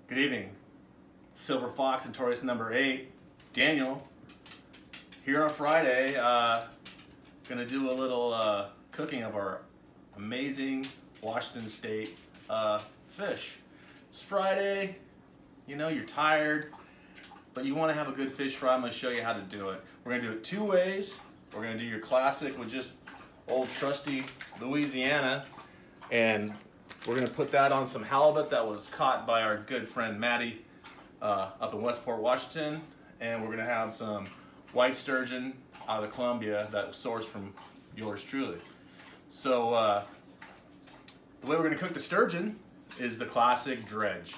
Good evening. Silver Fox and Taurus number 8, Daniel, here on Friday, gonna do a little cooking of our amazing Washington State fish. It's Friday, you know, you're tired, but you wanna have a good fish fry. I'm gonna show you how to do it. We're gonna do it 2 ways. We're gonna do your classic with just old trusty Louisiana, and we're gonna put that on some halibut that was caught by our good friend Maddie up in Westport, Washington. And we're gonna have some white sturgeon out of the Columbia that was sourced from yours truly. So the way we're gonna cook the sturgeon is the classic dredge.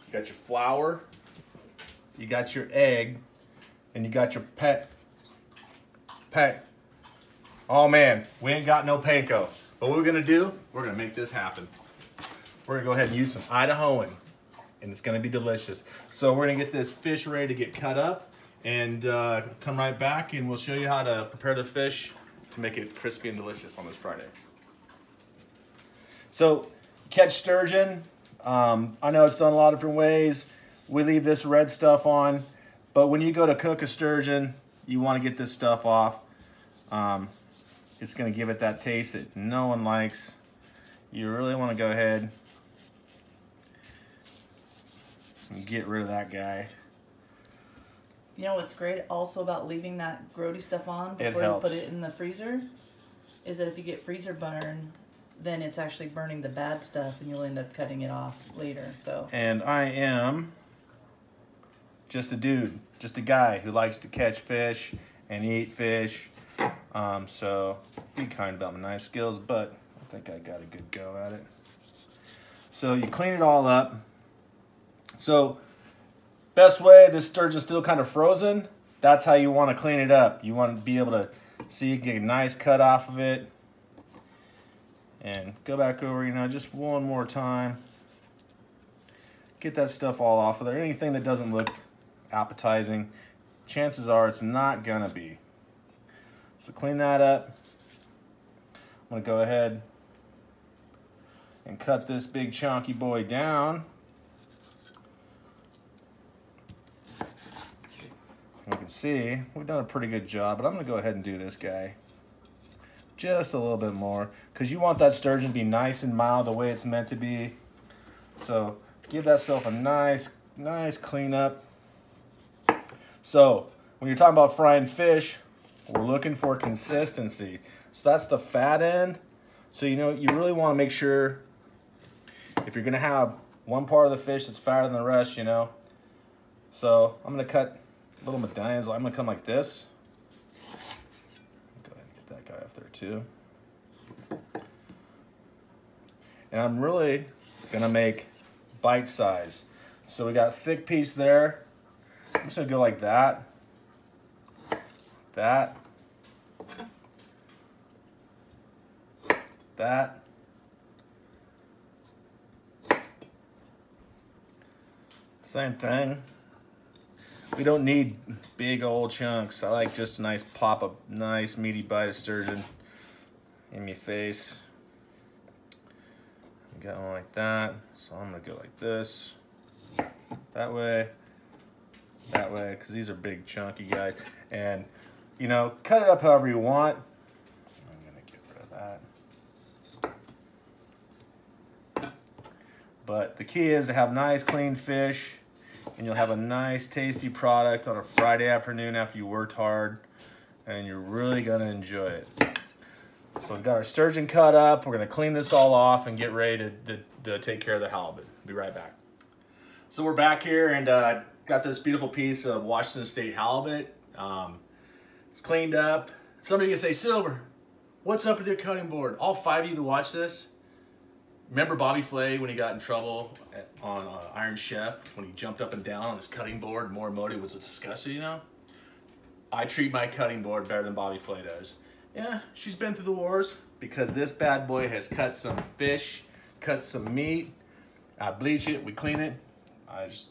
You got your flour, you got your egg, and you got your pet. Oh man, we ain't got no panko. But what we're gonna do, we're gonna make this happen. We're gonna go ahead and use some Idahoan, and it's gonna be delicious. So we're gonna get this fish ready to get cut up, and come right back and we'll show you how to prepare the fish to make it crispy and delicious on this Friday. So, catch sturgeon. I know it's done a lot of different ways. We leave this red stuff on, but when you go to cook a sturgeon, you wanna get this stuff off. It's gonna give it that taste that no one likes. You really wanna go ahead and get rid of that guy. You know what's great also about leaving that grody stuff on before you put it in the freezer is that if you get freezer burn, then it's actually burning the bad stuff and you'll end up cutting it off later. So. And I am just a dude, just a guy who likes to catch fish and eat fish. So be kind about my knife skills, but I think I got a good go at it. So you clean it all up. So best way, this sturgeon's still kind of frozen. That's how you want to clean it up. You want to be able to see, get a nice cut off of it. And go back over, you know, just one more time. Get that stuff all off of there. Anything that doesn't look appetizing, chances are it's not gonna be. So clean that up. I'm gonna go ahead and cut this big chunky boy down. You can see we've done a pretty good job, but I'm gonna go ahead and do this guy just a little bit more because you want that sturgeon to be nice and mild the way it's meant to be. So give that self a nice clean up. So when you're talking about frying fish, we're looking for consistency. So that's the fat end. So you know, you really want to make sure if you're gonna have one part of the fish that's fatter than the rest, you know. So I'm gonna cut little medallions. I'm gonna come like this. Go ahead and get that guy up there too. And I'm really gonna make bite size. So we got a thick piece there. I'm just gonna go like that. That. Same thing. We don't need big old chunks. I like just a nice pop of nice meaty bite of sturgeon in my face. Got one like that. So I'm gonna go like this. That way, because these are big chunky guys. And you know, cut it up however you want. I'm gonna get rid of that. But the key is to have nice clean fish, and you'll have a nice tasty product on a Friday afternoon after you worked hard, and you're really gonna enjoy it. So we've got our sturgeon cut up. We're gonna clean this all off and get ready to take care of the halibut. Be right back. So we're back here and got this beautiful piece of Washington State halibut. It's cleaned up. Somebody can say, Silver, what's up with your cutting board? All 5 of you that watch this, remember Bobby Flay when he got in trouble on Iron Chef, when he jumped up and down on his cutting board and Morimoto was disgusted, you know? I treat my cutting board better than Bobby Flay does. Yeah, she's been through the wars because this bad boy has cut some fish, cut some meat. I bleach it, we clean it. I just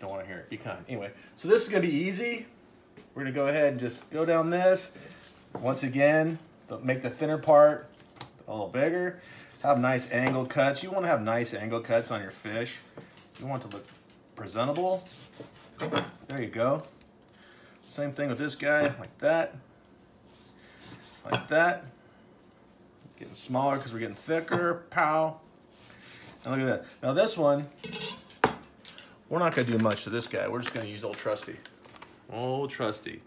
don't want to hear it. Be kind. Anyway, so this is going to be easy. We're going to go ahead and just go down this. Once again, make the thinner part a little bigger. Have nice angle cuts. You want to have nice angle cuts on your fish. You want it to look presentable. There you go. Same thing with this guy, like that. Like that. Getting smaller because we're getting thicker. Pow. And look at that. Now this one, we're not going to do much to this guy. We're just going to use Old Trusty. Old Trusty.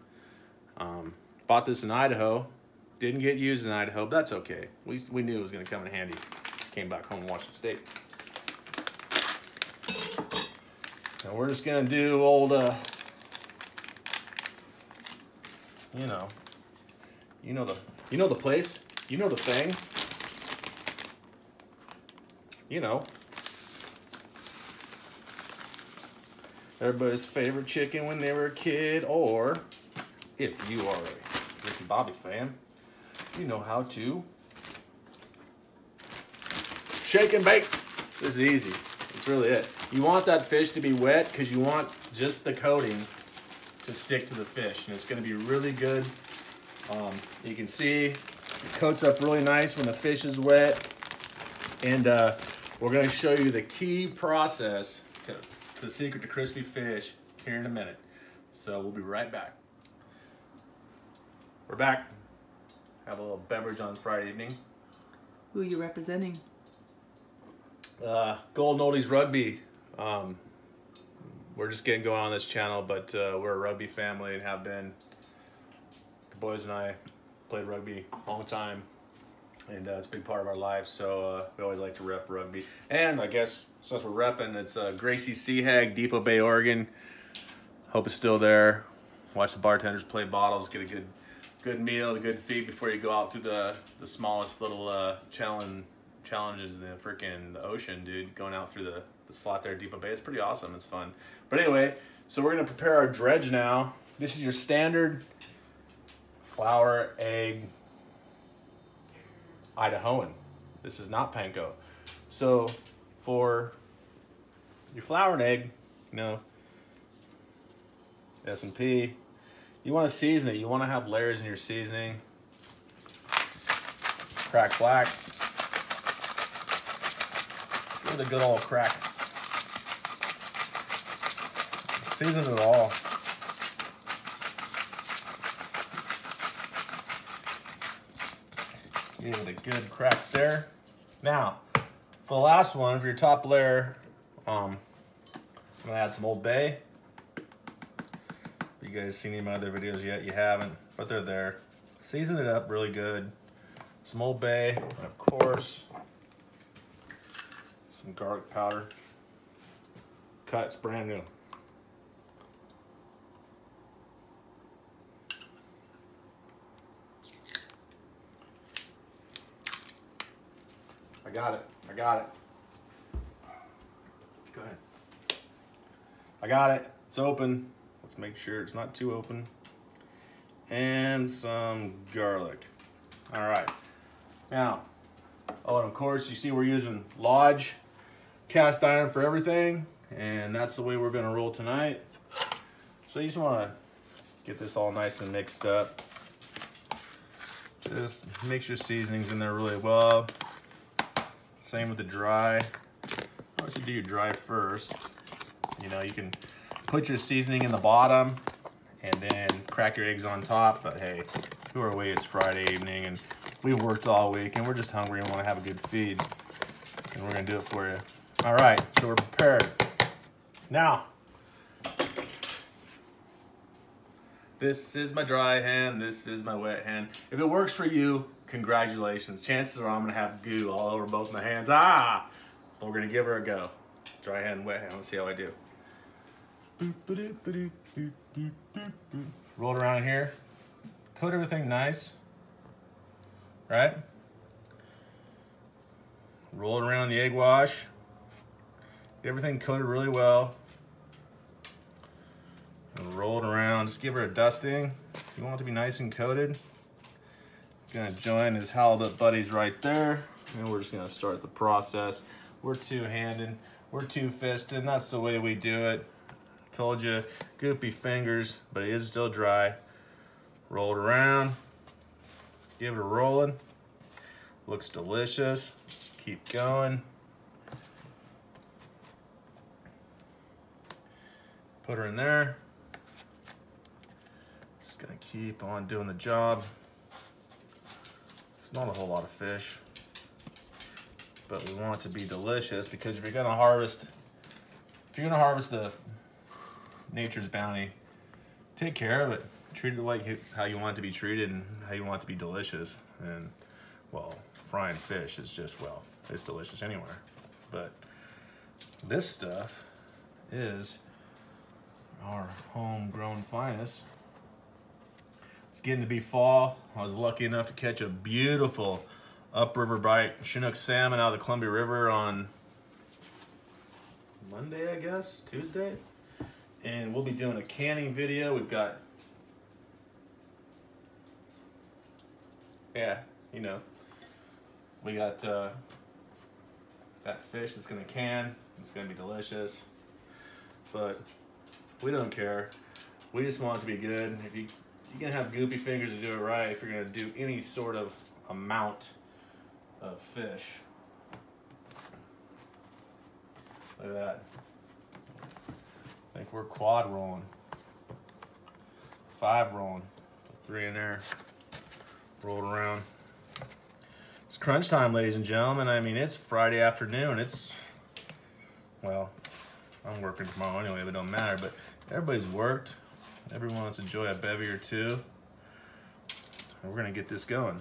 Bought this in Idaho. Didn't get used in Idaho, but that's okay. We knew it was going to come in handy. Came back home and watched the steak. And we're just going to do old, you know the place. You know the thing. You know. Everybody's favorite chicken when they were a kid, or if you are a Ricky Bobby fan, you know how to shake and bake. This is easy. It's really it. You want that fish to be wet because you want just the coating to stick to the fish, and it's going to be really good. You can see it coats up really nice when the fish is wet, and we're going to show you the key process to the secret to crispy fish here in a minute. So we'll be right back. We're back. Have a little beverage on Friday evening. Who are you representing? Golden Oldies Rugby. We're just getting going on this channel, but we're a rugby family and have been. The boys and I played rugby a long time, and it's a big part of our lives, so we always like to rep rugby. And I guess since we're repping, it's Gracie Seahag, Depot Bay, Oregon. Hope it's still there. Watch the bartenders play bottles, get a good meal, a good feed before you go out through the smallest little challenges in the freaking ocean, dude. Going out through the slot there at Depot Bay. It's pretty awesome. It's fun. But anyway, so we're going to prepare our dredge now. This is your standard flour, egg, Idahoan. This is not panko. So for your flour and egg, S&P, you want to season it. You want to have layers in your seasoning. Crack black. Give it a good old crack. Season it all. Give it a good crack there. Now, for the last one, for your top layer, I'm gonna add some Old Bay. You guys seen any of my other videos yet? You haven't, but they're there. Season it up really good. Some Old Bay, and of course, some garlic powder. Cut, it's brand new. I got it. Go ahead. I got it. It's open. Let's make sure it's not too open. And some garlic. All right. Now, and of course, you see we're using Lodge cast iron for everything, and that's the way we're gonna roll tonight. So you just wanna get this all nice and mixed up. Just mix your seasonings in there really well. Same with the dry. Once you do your dry first, you can put your seasoning in the bottom and then crack your eggs on top. But hey, who are we? It's Friday evening and we've worked all week and we're just hungry and want to have a good feed. And we're gonna do it for you. All right, so we're prepared. Now, this is my dry hand, this is my wet hand. If it works for you, congratulations. Chances are I'm gonna have goo all over both my hands. But we're gonna give her a go. Dry hand, wet hand, let's see how I do. Roll it around here. Coat everything nice, right? Roll it around the egg wash. Get everything coated really well. And roll it around, just give her a dusting. You want it to be nice and coated. Gonna join his halibut buddies right there. And we're just gonna start the process. We're two-handed, we're two-fisted, and that's the way we do it. Told you, goopy fingers, but it is still dry. Roll it around, give it a rolling. Looks delicious, keep going. Put her in there. Just gonna keep on doing the job. It's not a whole lot of fish, but we want it to be delicious, because if you're gonna harvest the Nature's Bounty, take care of it. Treat it like how you want it to be treated and how you want it to be delicious. And well, frying fish is just, well, it's delicious anywhere. But this stuff is our homegrown finest. It's getting to be fall. I was lucky enough to catch a beautiful upriver bite Chinook salmon out of the Columbia River on Monday, I guess, Tuesday. And we'll be doing a canning video. We've got, yeah, you know, we got that fish that's gonna can. It's gonna be delicious, but we don't care. We just want it to be good. If you're gonna have goopy fingers to do it right, if you're gonna do any sort of amount of fish. Look at that. I think we're quad rolling. 5 rolling. 3 in there. Rolled around. It's crunch time, ladies and gentlemen. I mean, it's Friday afternoon. It's, well, I'm working tomorrow anyway, but it don't matter. But everybody's worked. Everyone wants to enjoy a bevy or two. And we're gonna get this going.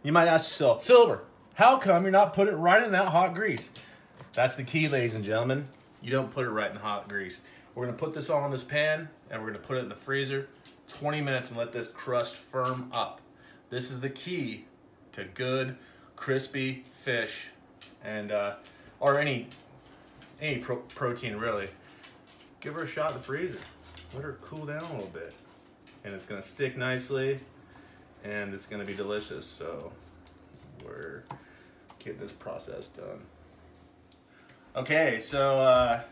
You might ask yourself, Silver, how come you're not putting it right in that hot grease? That's the key, ladies and gentlemen. You don't put it right in the hot grease. We're gonna put this all in this pan, and we're gonna put it in the freezer 20 minutes and let this crust firm up. This is the key to good, crispy fish, and or any protein really. Give her a shot in the freezer. Let her cool down a little bit, and it's gonna stick nicely, and it's gonna be delicious. So we're getting this process done. Okay, so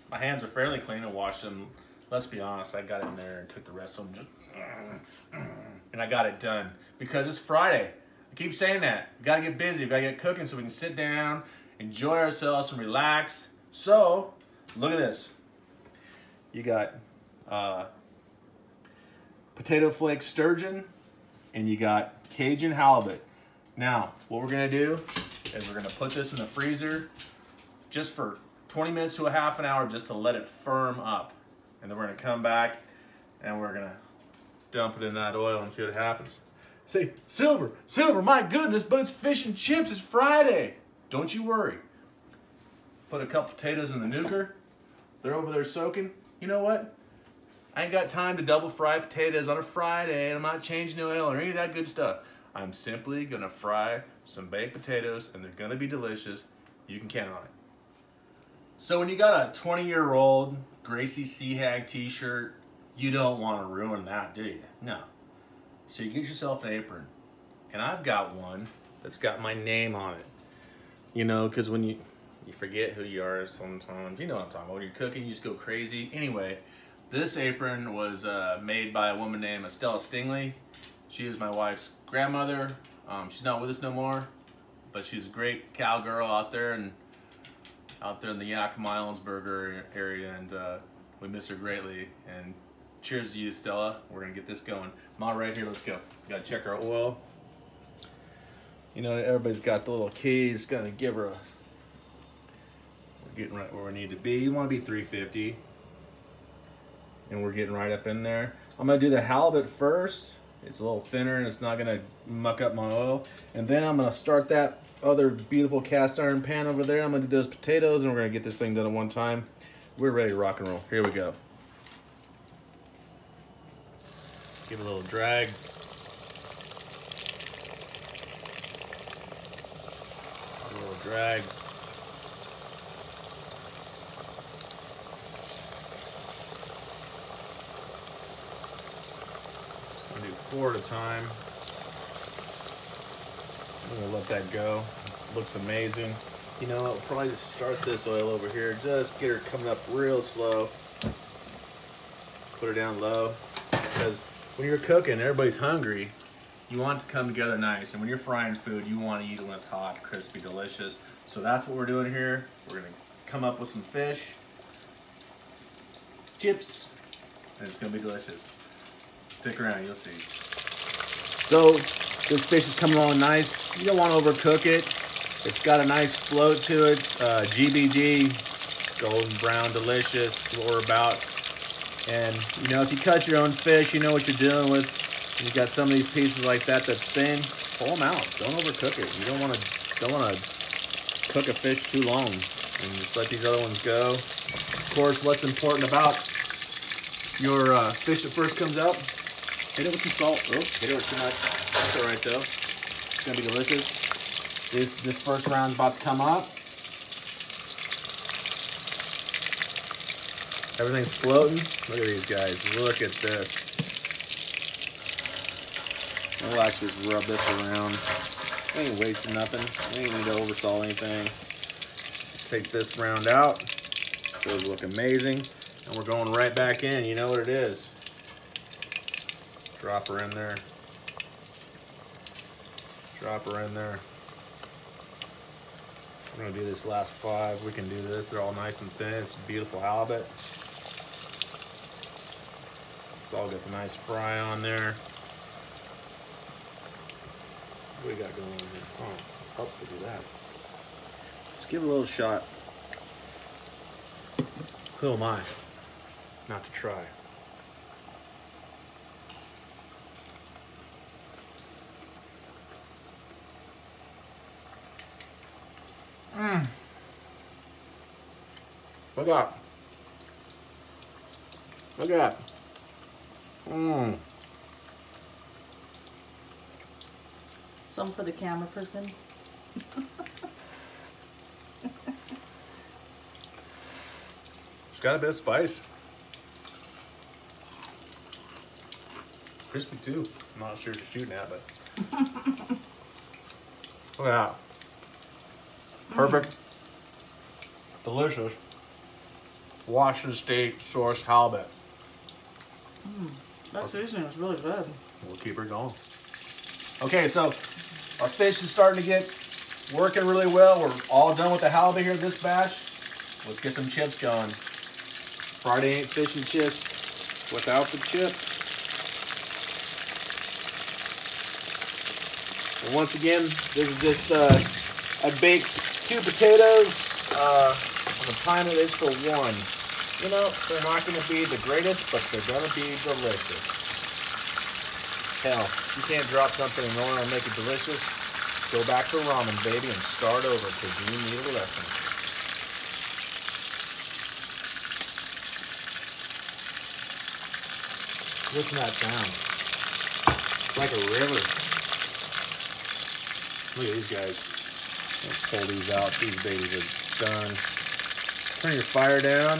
my hands are fairly clean. I washed them. Let's be honest, I got in there and took the rest of them, and I got it done because it's Friday. I keep saying that. We gotta get busy. We gotta get cooking so we can sit down, enjoy ourselves, and relax. So look at this. You got potato flake sturgeon, and you got Cajun halibut. Now, what we're gonna do is we're gonna put this in the freezer just for 20 minutes to a half an hour just to let it firm up. And then we're gonna come back and we're gonna dump it in that oil and see what happens. Say, Silver, my goodness, but it's fish and chips, it's Friday. Don't you worry. Put a couple potatoes in the nuker. They're over there soaking. You know what? I ain't got time to double fry potatoes on a Friday, and I'm not changing the oil or any of that good stuff. I'm simply gonna fry some baked potatoes, and they're gonna be delicious. You can count on it. So when you got a 20-year-old Gracie Seahag t-shirt, you don't want to ruin that, do you? No. So you get yourself an apron. And I've got one that's got my name on it. You know, because when you forget who you are sometimes. You know what I'm talking about. When you're cooking, you just go crazy. Anyway, this apron was made by a woman named Estella Stingley. She is my wife's grandmother. She's not with us no more, but she's a great cowgirl out there in the Yakima Islandsburg area, and we miss her greatly. And cheers to you, Stella. We're gonna get this going. Ma, right here, let's go. Gotta check our oil. You know, everybody's got the little keys. Gonna give her a, we're getting right where we need to be. You wanna be 350. And we're getting right up in there. I'm gonna do the halibut first. It's a little thinner and it's not gonna muck up my oil. And then I'm gonna start that other beautiful cast iron pan over there. I'm gonna do those potatoes and we're gonna get this thing done at one time. We're ready to rock and roll. Here we go. Give it a little drag. A little drag. Just gonna do 4 at a time. I'm gonna let that go. This looks amazing. You know, I'll probably just start this oil over here. Just get her coming up real slow. Put her down low. Because when you're cooking, everybody's hungry. You want it to come together nice. And when you're frying food, you want to eat it when it's hot, crispy, delicious. So that's what we're doing here. We're gonna come up with some fish. chips, and it's gonna be delicious. Stick around, you'll see. So this fish is coming along nice. You don't want to overcook it. It's got a nice float to it. GBD, golden brown, delicious, what we're about. And you know, if you cut your own fish, you know what you're dealing with. And you got some of these pieces like that that's thin. Pull them out. Don't overcook it. You don't want to cook a fish too long. And just let these other ones go. Of course, what's important about your fish that first comes out, hit it with some salt. Oh, hit it with too much. That's all right though. It's gonna be delicious. This first round's about to come up. Everything's floating. Look at these guys. Look at this. We'll actually just rub this around. We ain't wasting nothing. We ain't need to oversalt anything. Take this round out. Those look amazing. And we're going right back in. You know what it is. Drop her in there. Drop her in there. We're gonna do this last 5. We can do this. They're all nice and thin. It's a beautiful halibut. Let's all get the nice fry on there. What do we got going on here? Oh, helps to do that. Let's give it a little shot. Who am I not to try? Look at that. Look at that. Some for the camera person. It's got a bit of spice. Crispy too. I'm not sure what you're shooting at, but look at that. Perfect. Delicious. Washington State sourced halibut. That seasoning is really good. We'll keep her going. Okay, so our fish is starting to get working really well. We're all done with the halibut here this batch. Let's get some chips going. Friday ain't fish and chips without the chip. And once again, this is just I baked 2 potatoes. I'm gonna time it is for 1. You know, they're not gonna be the greatest, but they're gonna be delicious. Hell, you can't drop something in oil and make it delicious. Go back to ramen, baby, and start over because you need a lesson. Listen to that sound. It's like a river. Look at these guys. Let's pull these out. These babies are done. Turn your fire down.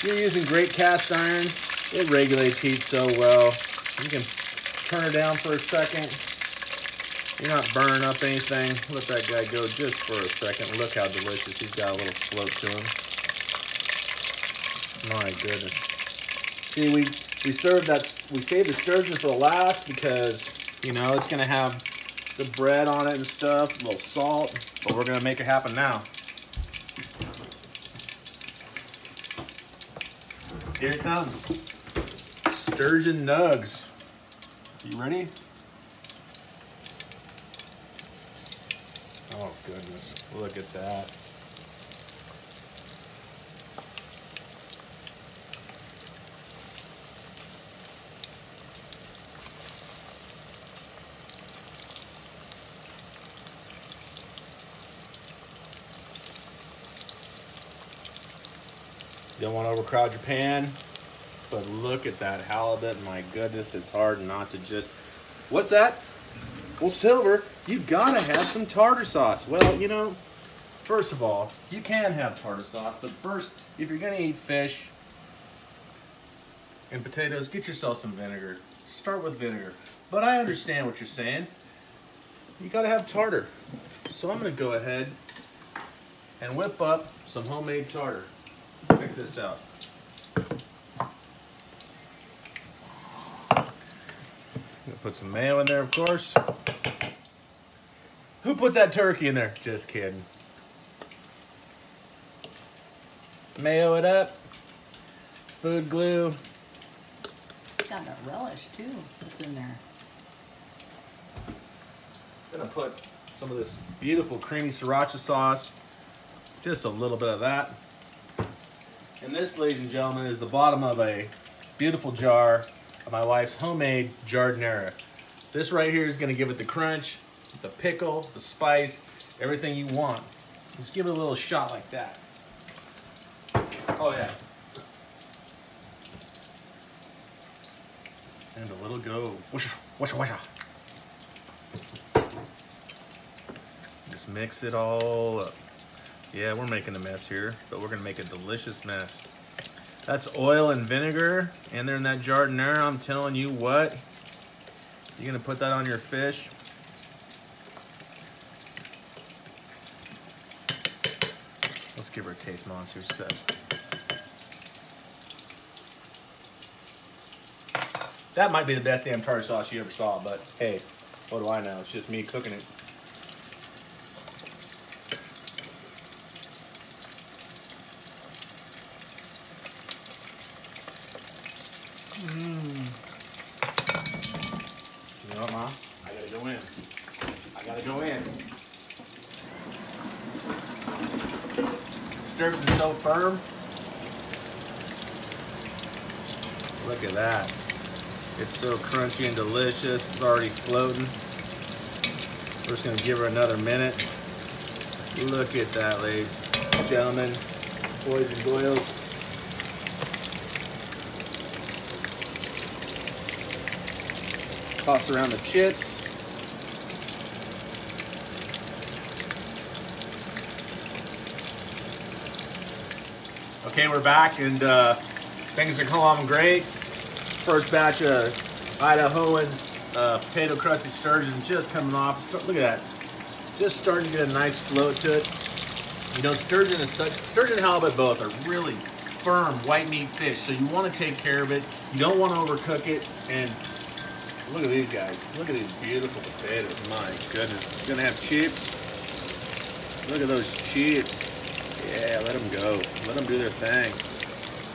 You're using great cast iron. It regulates heat so well. You can turn her down for a second. You're not burning up anything. Let that guy go just for a second. Look how delicious. He's got a little float to him. My goodness. See, we saved the sturgeon for the last because, you know, it's gonna have the bread on it and stuff, a little salt, but we're gonna make it happen now. Here it comes. Sturgeon nugs. You ready? Oh goodness, look at that. You don't want to overcrowd your pan, but look at that halibut. My goodness, it's hard not to just... What's that? Well, Silver, you gotta have some tartar sauce. Well, you know, first of all, you can have tartar sauce, but first, if you're gonna eat fish and potatoes, get yourself some vinegar. Start with vinegar. But I understand what you're saying. You gotta have tartar. So I'm gonna go ahead and whip up some homemade tartar. Check this out. Put some mayo in there, of course. Who put that turkey in there? Just kidding. Mayo it up. food glue. Got that relish too. What's in there? I'm gonna put some of this beautiful creamy sriracha sauce. Just a little bit of that. And this, ladies and gentlemen, is the bottom of a beautiful jar of my wife's homemade giardiniera. This right here is gonna give it the crunch, the pickle, the spice, everything you want. Just give it a little shot like that. Oh yeah. And a little go. Washa. Just mix it all up. Yeah, we're making a mess here, but we're gonna make a delicious mess. That's oil and vinegar, and they're in that giardiniera. I'm telling you what, you're gonna put that on your fish. Let's give her a taste, Mom, see what she says. That might be the best damn tartar sauce you ever saw, but hey, what do I know? It's just me cooking it. You know what, Mom? I gotta go in. I gotta go in. Sturgeon's so firm. Look at that. It's so crunchy and delicious. It's already floating. We're just gonna give her another minute. Look at that, ladies and gentlemen, boys and girls. Toss around the chips. Okay, we're back and things are going great. First batch of Idahoans potato crusty sturgeon just coming off. Look at that. Just starting to get a nice float to it. You know, sturgeon and halibut both are really firm white meat fish, so you want to take care of it. You don't want to overcook it. And look at these guys. Look at these beautiful potatoes. My goodness. It's gonna have chips. Look at those chips. Yeah, let them go. Let them do their thing.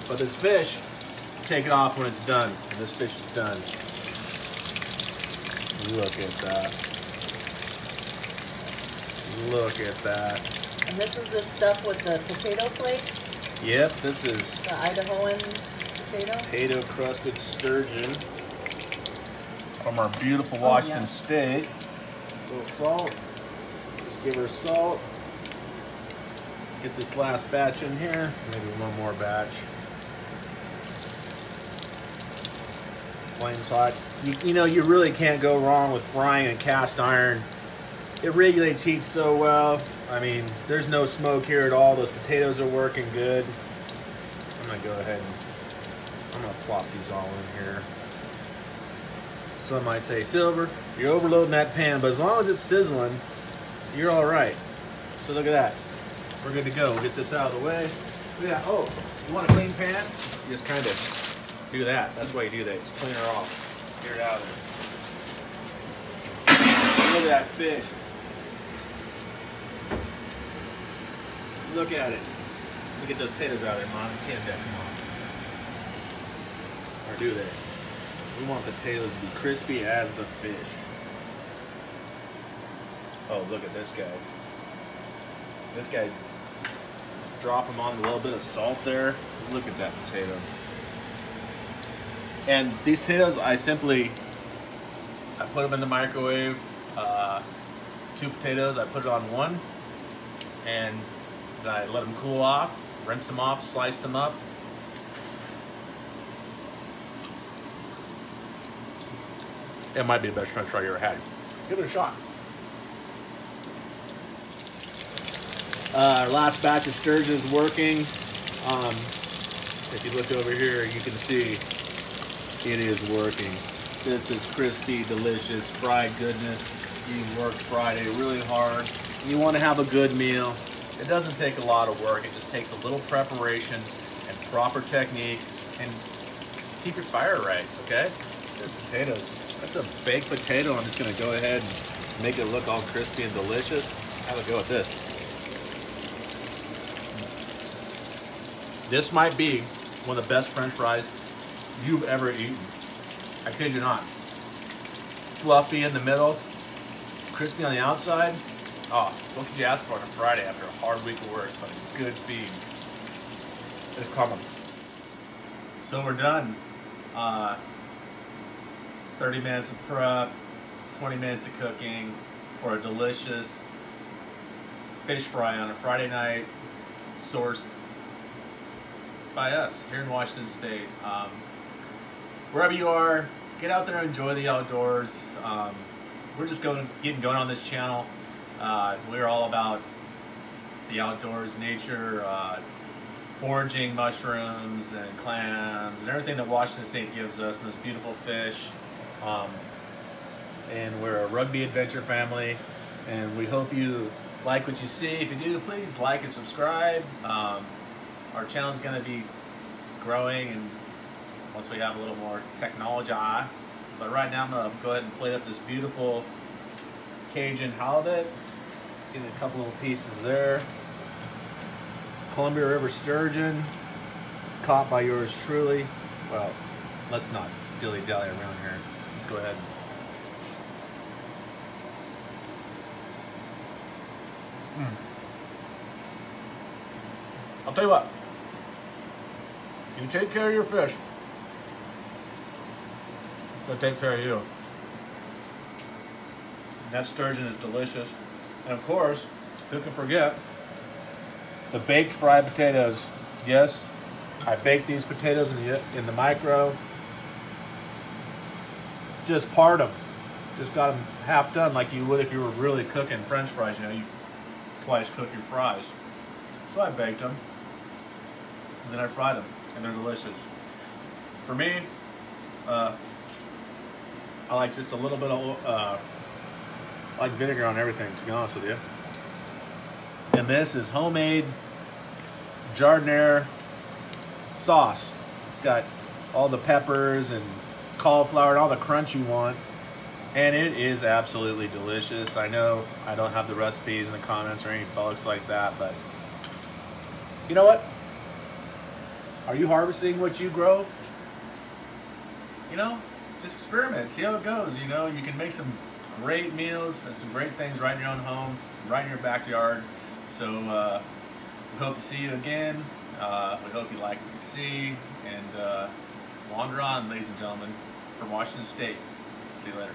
But this fish, take it off when it's done. And this fish is done. Look at that. Look at that. And this is the stuff with the potato flakes? Yep, this is the Idahoan potato? Potato crusted sturgeon from our beautiful Washington State. A little salt. Just give her salt. Let's get this last batch in here. Maybe one more batch. Flame's hot. You know, you really can't go wrong with frying in cast iron. It regulates heat so well. I mean, there's no smoke here at all. Those potatoes are working good. I'm gonna go ahead and I'm gonna plop these all in here. Some might say, Silver, you're overloading that pan, but as long as it's sizzling, you're all right. So look at that. We're good to go. We'll get this out of the way. Look at that. Oh, you want a clean pan? You just kind of do that. That's why you do that. Just clean her off. Get it out of there. Look at that fish. Look at it. Look at those potatoes out there, Mom. You can't do that. Come on. Or do they? We want the potatoes to be crispy as the fish. Oh, look at this guy. This guy's just drop him on a little bit of salt there. Look at that potato. And these potatoes, I put them in the microwave. 2 potatoes, I put it on one, and then I let them cool off, rinsed them off, sliced them up. It might be the best French fry you ever had. Give it a shot. Our last batch of sturgeon is working. If you look over here, you can see it is working. This is crispy, delicious, fried goodness. You worked Friday really hard. You want to have a good meal. It doesn't take a lot of work. It just takes a little preparation and proper technique, and keep your fire right, okay? There's potatoes. That's a baked potato. I'm just gonna go ahead and make it look all crispy and delicious. Have a go at this. This might be One of the best French fries you've ever eaten. I kid you not. Fluffy in the middle, crispy on the outside. Oh, what could you ask for on a Friday after a hard week of work, but a good feed? It's coming. So we're done. 30 minutes of prep, 20 minutes of cooking for a delicious fish fry on a Friday night, sourced by us here in Washington State. Wherever you are, get out there and enjoy the outdoors. We're just getting going on this channel. We're all about the outdoors, nature, foraging mushrooms and clams and everything that Washington State gives us, and this beautiful fish. And we're a rugby adventure family, and we hope you like what you see. If you do, please like and subscribe. Our channel is going to be growing, and once we have a little more technology. But right now I'm going to go ahead and plate up this beautiful Cajun halibut. Get a couple little pieces there. Columbia River sturgeon, caught by yours truly. Well, let's not dilly-dally around here. Let's go ahead. I'll tell you what. You take care of your fish, they'll take care of you. That sturgeon is delicious. And of course, who can forget the baked fried potatoes? Yes, I baked these potatoes in the micro. Just part them. Just got them half done like you would if you were really cooking French fries. You know, you twice cook your fries. So I baked them, and then I fried them, and they're delicious. For me, I like just a little bit of like vinegar on everything, to be honest with you. And this is homemade giardiniera sauce. It's got all the peppers and cauliflower and all the crunch you want, and it is absolutely delicious. I know I don't have the recipes in the comments or any bugs like that, but you know what? Are you harvesting what you grow? You know, just experiment, see how it goes. You know, you can make some great meals and some great things right in your own home, right in your backyard. So we hope to see you again. We hope you like what you see, and wander on, ladies and gentlemen, from Washington State. See you later.